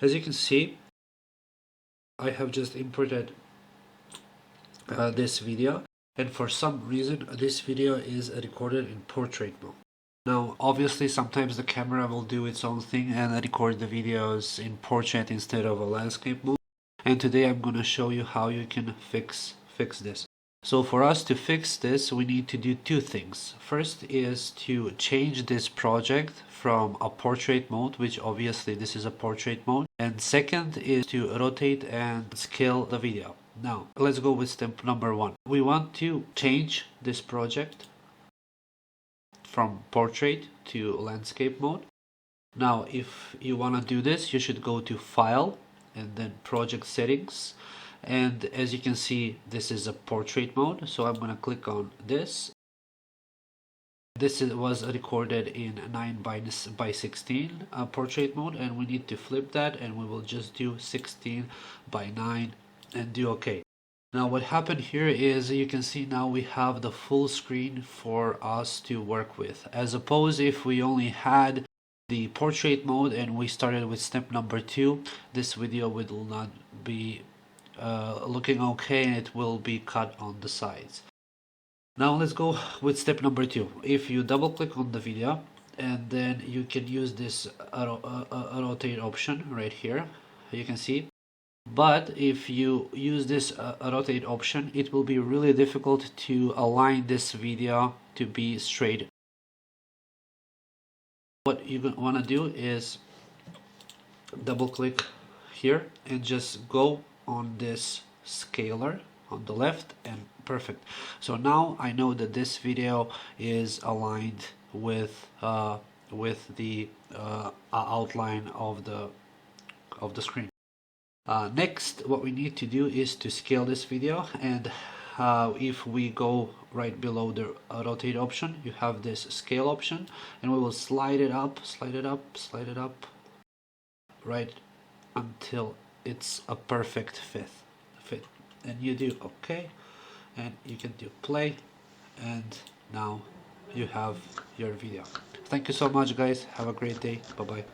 As you can see, I have just imported this video, and for some reason this video is recorded in portrait mode. Now obviously sometimes the camera will do its own thing and record the videos in portrait instead of a landscape mode, and today I'm going to show you how you can fix this. So for us to fix this, we need to do two things. First is to change this project from a portrait mode, which obviously this is a portrait mode, and second is to rotate and scale the video. Now let's go with step number one. We want to change this project from portrait to landscape mode. Now if you want to do this, you should go to File and then Project Settings, and as you can see, this is a portrait mode, so I'm going to click on this. This was recorded in 9:16 portrait mode, and we need to flip that, and we will just do 16:9 and do OK. Now what happened here is, you can see now we have the full screen for us to work with, as opposed if we only had the portrait mode and we started with step number 2, this video will not be looking okay, and it will be cut on the sides. Now let's go with step number 2. If you double click on the video, and then you can use this rotate option right here, you can see. But if you use this rotate option, it will be really difficult to align this video to be straight. What you want to do is double click here and just go on this scaler on the left, and perfect. So now I know that this video is aligned with the outline of the screen. Next, what we need to do is to scale this video, and if we go right below the rotate option, you have this scale option, and we will slide it up, slide it up, slide it up, right until it's a perfect fit. And you do OK, and you can do play, and now you have your video. Thank you so much, guys. Have a great day. Bye bye.